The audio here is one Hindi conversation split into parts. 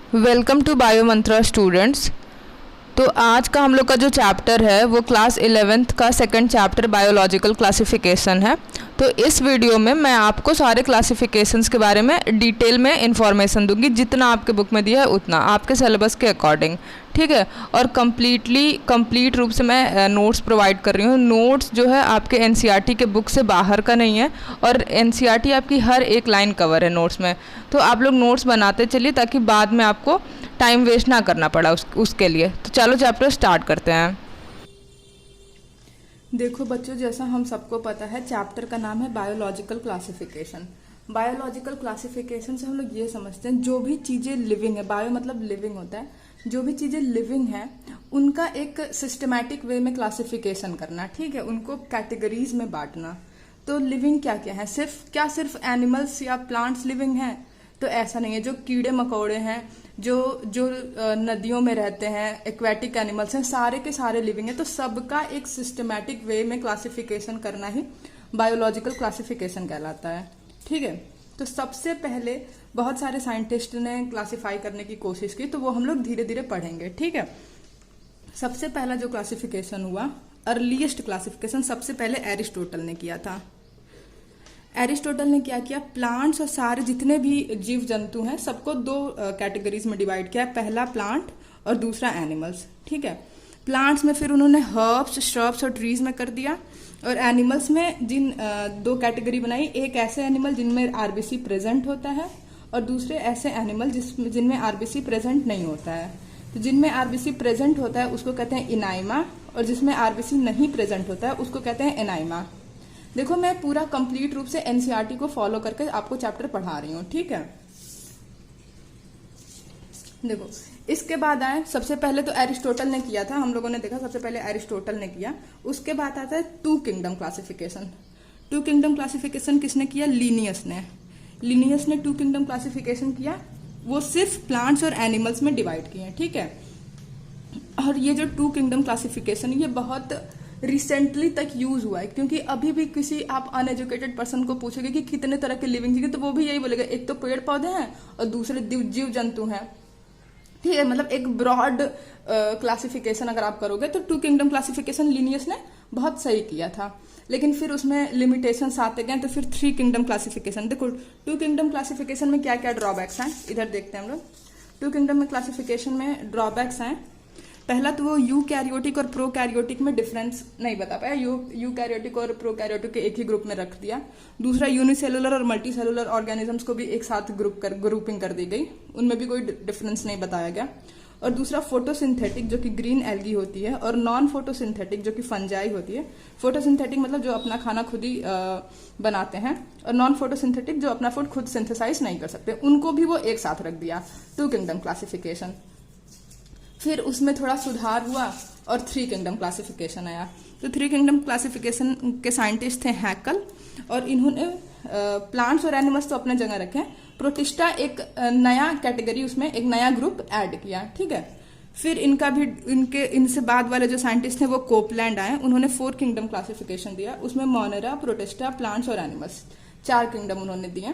Welcome to Bio Mantra students. तो आज का हम लोग का जो चैप्टर है वो क्लास 11th का सेकंड चैप्टर बायोलॉजिकल क्लासिफिकेशन है। तो इस वीडियो में मैं आपको सारे क्लासिफिकेशंस के बारे में डिटेल में इंफॉर्मेशन दूंगी, जितना आपके बुक में दिया है उतना आपके सिलेबस के अकॉर्डिंग, ठीक है। और कंप्लीट रूप से मैं नोट्स प्रोवाइड कर रही हूँ। नोट्स जो है आपके एनसीईआरटी के बुक से बाहर का नहीं है, और एनसीईआरटी आपकी हर एक लाइन कवर है नोट्स में। तो आप लोग नोट्स बनाते चलिए ताकि बाद में आपको टाइम वेस्ट ना करना पड़ा उसके लिए। तो चलो चैप्टर स्टार्ट करते हैं। देखो बच्चों, जैसा हम सबको पता है चैप्टर का नाम है बायोलॉजिकल क्लासिफिकेशन। बायोलॉजिकल क्लासिफिकेशन से हम लोग ये समझते हैं जो भी चीज़ें लिविंग है, बायो मतलब लिविंग होता है, जो भी चीज़ें लिविंग है उनका एक सिस्टमैटिक वे में क्लासिफिकेशन करना, ठीक है, उनको कैटेगरीज में बांटना। तो लिविंग क्या क्या है? सिर्फ एनिमल्स या प्लांट्स लिविंग हैं? तो ऐसा नहीं है। जो कीड़े मकोड़े हैं, जो नदियों में रहते हैं, एक्वेटिक एनिमल्स हैं, सारे के सारे लिविंग है। तो सबका एक सिस्टमैटिक वे में क्लासिफिकेशन करना ही बायोलॉजिकल क्लासिफिकेशन कहलाता है, ठीक है। तो सबसे पहले बहुत सारे साइंटिस्ट ने क्लासिफाई करने की कोशिश की, तो वो हम लोग धीरे धीरे पढ़ेंगे, ठीक है। सबसे पहला जो क्लासिफिकेशन हुआ, अर्लीस्ट क्लासिफिकेशन, सबसे पहले एरिस्टोटल ने किया था। एरिस्टोटल ने क्या किया, प्लांट्स और सारे जितने भी जीव जंतु हैं सबको दो कैटेगरीज में डिवाइड किया। पहला प्लांट और दूसरा एनिमल्स, ठीक है। प्लांट्स में फिर उन्होंने हर्ब्स, श्रब्स और ट्रीज में कर दिया, और एनिमल्स में जिन दो कैटेगरी बनाई, एक ऐसे एनिमल जिनमें आरबीसी प्रेजेंट होता है और दूसरे ऐसे एनिमल जिनमें आरबीसी प्रेजेंट नहीं होता है। तो जिनमें आरबीसी प्रेजेंट होता है उसको कहते हैं इनाइमा, और जिसमें आरबीसी नहीं प्रेजेंट होता है उसको कहते हैं एनाइमा। देखो, मैं पूरा कंप्लीट रूप से एनसीईआरटी को फॉलो करके आपको चैप्टर पढ़ा रही हूँ, ठीक है। देखो, इसके बाद आए, सबसे पहले तो एरिस्टोटल ने किया था, हम लोगों ने देखा सबसे पहले एरिस्टोटल ने किया। उसके बाद आता है two kingdom classification. Two kingdom classification किसने किया? लिनियस ने टू किंगडम क्लासिफिकेशन किया। वो सिर्फ प्लांट्स और एनिमल्स में डिवाइड किए, ठीक है। और ये जो टू किंगडम क्लासिफिकेशन ये बहुत रिसेंटली तक यूज हुआ है, क्योंकि अभी भी किसी आप अनएजुकेटेड पर्सन को पूछोगे कि कितने तरह के लिविंग चीजें, तो वो भी यही बोलेगा, एक तो पेड़ पौधे हैं और दूसरे जीव जंतु हैं, ठीक है। मतलब एक ब्रॉड क्लासिफिकेशन अगर आप करोगे तो टू किंगडम क्लासिफिकेशन लिनियस ने बहुत सही किया था। लेकिन फिर उसमें लिमिटेशंस आते गए, तो फिर थ्री किंगडम क्लासिफिकेशन। देखो, टू किंगडम क्लासिफिकेशन में क्या क्या ड्रॉबैक्स हैं, इधर देखते हैं हम लोग। टू किंगडम में क्लासिफिकेशन में ड्रॉबैक्स हैं। पहला तो वो यूकैरियोटिक और प्रोकैरियोटिक में डिफरेंस नहीं बता पाया, यूकैरियोटिक और प्रोकैरियोटिक के एक ही ग्रुप में रख दिया। दूसरा, यूनिसेलुलर और मल्टी सेलुलर ऑर्गेनिजम्स को भी एक साथ ग्रुपिंग कर दी गई, उनमें भी कोई डिफरेंस नहीं बताया गया। और दूसरा, फोटोसिंथेटिक जो कि ग्रीन एल्गी होती है, और नॉन फोटोसिंथेटिक जो कि फंजाई होती है। फोटोसिंथेटिक मतलब जो अपना खाना खुद ही बनाते हैं, और नॉन फोटोसिंथेटिक जो अपना फूड खुद सिंथेसाइज नहीं कर सकते, उनको भी वो एक साथ रख दिया, टू किंगडम क्लासिफिकेशन। फिर उसमें थोड़ा सुधार हुआ और थ्री किंगडम क्लासिफिकेशन आया। तो थ्री किंगडम क्लासिफिकेशन के साइंटिस्ट थे हैकल, और इन्होंने प्लांट्स और एनिमल्स तो अपने जगह रखे, प्रोटिस्टा एक नया कैटेगरी, उसमें एक नया ग्रुप ऐड किया, ठीक है। फिर इनसे बाद वाले जो साइंटिस्ट थे वो कोपलैंड आए, उन्होंने फोर किंगडम क्लासिफिकेशन दिया। उसमें मोनेरा, प्रोटिस्टा, प्लांट्स और एनिमल्स, चार किंगडम उन्होंने दिए।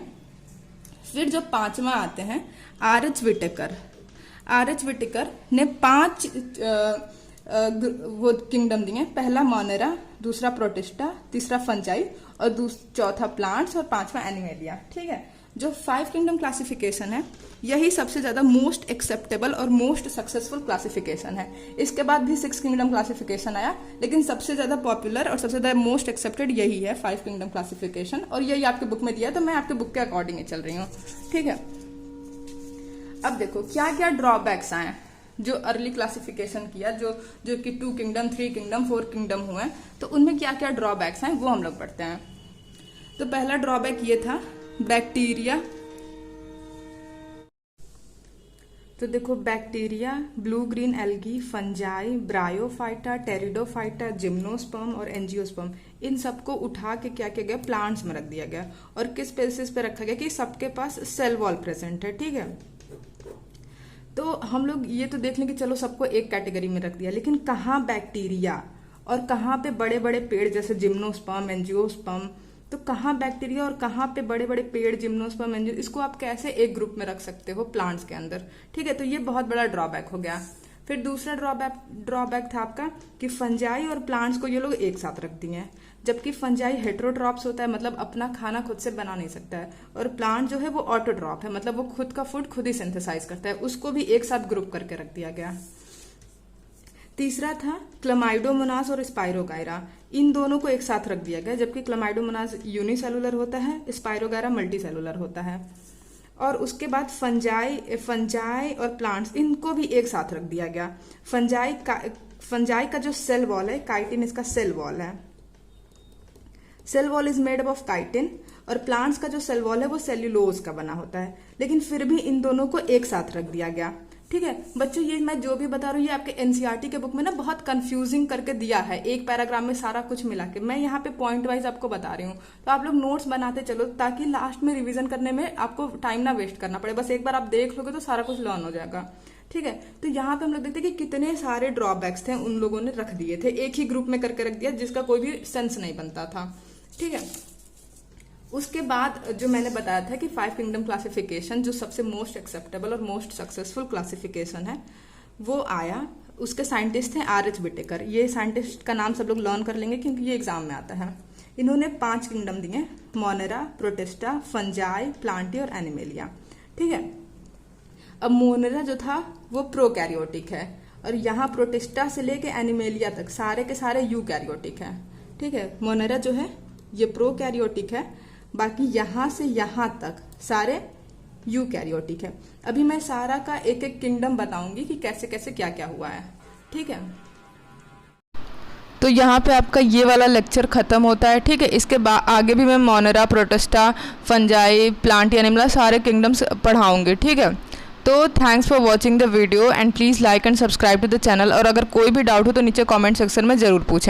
फिर जो पांचवा आते हैं आर एच विटेकर ने पांच वो किंगडम दिए। पहला मोनेरा, दूसरा प्रोटिस्टा, तीसरा फंजाई, और चौथा प्लांट्स, और पांचवा एनिमेलिया, ठीक है। जो फाइव किंगडम क्लासिफिकेशन है यही सबसे ज्यादा मोस्ट एक्सेप्टेबल और मोस्ट सक्सेसफुल क्लासिफिकेशन है। इसके बाद भी सिक्स किंगडम क्लासिफिकेशन आया, लेकिन सबसे ज्यादा पॉपुलर और सबसे ज्यादा मोस्ट एक्सेप्टेड यही है, फाइव किंगडम क्लासिफिकेशन। और यही आपके बुक में दिया, तो मैं आपके बुक के अकॉर्डिंग ही चल रही हूँ, ठीक है। अब देखो क्या क्या ड्रॉबैक्स आए जो अर्ली क्लासिफिकेशन किया, जो कि two kingdom, three kingdom, four kingdom हुए, तो उनमें क्या क्या ड्रॉबैक्स हैं वो हम लोग पढ़ते हैं। तो पहला ड्रॉबैक ये था बैक्टीरिया। तो देखो, bacteria, blue green algae, fungi, bryophyta, pteridophyta, gymnosperm और एंजियोस्पर्म, इन सबको उठा के क्या किया गया, प्लांट्स में रख दिया गया। और किस बेसिस पे रखा गया कि सबके पास सेल वॉल प्रेजेंट है, ठीक है। तो हम लोग ये तो देख लें कि चलो सबको एक कैटेगरी में रख दिया, लेकिन कहाँ बैक्टीरिया और कहाँ पे बड़े बड़े पेड़ जैसे जिम्नोस्पर्म, एंजियोस्पर्म, तो कहाँ बैक्टीरिया और कहाँ पे बड़े बड़े पेड़, जिम्नोस्पर्म, एंजियो, इसको आप कैसे एक ग्रुप में रख सकते हो प्लांट्स के अंदर। ठीक है, तो ये बहुत बड़ा ड्रॉबैक हो गया। फिर दूसरा ड्रॉबैक था आपका कि फंजाई और प्लांट्स को ये लोग एक साथ रख दिए हैं, जबकि फंजाई हेट्रोट्रॉप्स होता है, मतलब अपना खाना खुद से बना नहीं सकता है, और प्लांट जो है वो ऑटोट्रॉप है, मतलब वो खुद का फूड खुद ही सिंथेसाइज करता है, उसको भी एक साथ ग्रुप करके रख दिया गया। तीसरा था क्लमाइडोमोनास और स्पाइरोगायरा, इन दोनों को एक साथ रख दिया गया, जबकि क्लमाइडोमोनास यूनिसेलुलर होता है, स्पाइरोगायरा मल्टीसेलुलर होता है। और उसके बाद फंजाई और प्लांट्स, इनको भी एक साथ रख दिया गया। फंजाई का जो सेल वॉल है, काइटिन इसका सेल वॉल है, cell wall is made up of chitin, और प्लांट्स का जो सेल वॉल है वो सेल्यूलोज का बना होता है, लेकिन फिर भी इन दोनों को एक साथ रख दिया गया। ठीक है बच्चों, ये मैं जो भी बता रही हूँ ये आपके एनसीईआरटी के बुक में ना बहुत कंफ्यूजिंग करके दिया है, एक पैराग्राफ में सारा कुछ मिला के, मैं यहाँ पे पॉइंट वाइज आपको बता रही हूँ, तो आप लोग नोट्स बनाते चलो ताकि लास्ट में रिवीजन करने में आपको टाइम ना वेस्ट करना पड़े, बस एक बार आप देख लोगे तो सारा कुछ लर्न हो जाएगा। ठीक है, तो यहाँ पे हम लोग देखते हैं कि कितने सारे ड्रॉबैक्स थे उन लोगों ने रख दिए थे, एक ही ग्रुप में करके रख दिया जिसका कोई भी सेंस नहीं बनता था। ठीक है, उसके बाद जो मैंने बताया था कि 5 किंगडम क्लासिफिकेशन जो सबसे मोस्ट एक्सेप्टेबल और मोस्ट सक्सेसफुल क्लासिफिकेशन है वो आया, उसके साइंटिस्ट हैं R.H. विटेकर। ये साइंटिस्ट का नाम सब लोग लर्न कर लेंगे क्योंकि ये एग्जाम में आता है। इन्होंने 5 किंगडम दिए, मोनेरा, प्रोटिस्टा, फंजाई, प्लांटी और एनिमेलिया। ठीक है, अब मोनेरा जो था वो प्रोकैरियोटिक है, और यहाँ प्रोटिस्टा से लेके एनिमेलिया तक सारे के सारे यूकैरियोटिक है। ठीक है, मोनेरा जो है ये प्रोकैरियोटिक है, बाकी यहाँ से यहाँ तक सारे यूकैरियोटिक है। अभी मैं सारा का एक एक किंगडम बताऊंगी कि कैसे कैसे क्या क्या हुआ है। ठीक है, तो यहाँ पे आपका ये वाला लेक्चर खत्म होता है। ठीक है, इसके आगे भी मैं Monera, Protista, fungi, plant, Animalia सारे किंगडम्स पढ़ाऊंगी। ठीक है, तो thanks for watching the video and please like and subscribe to the channel, और अगर कोई भी डाउट हो तो नीचे कमेंट सेक्शन में ज़रूर पूछें।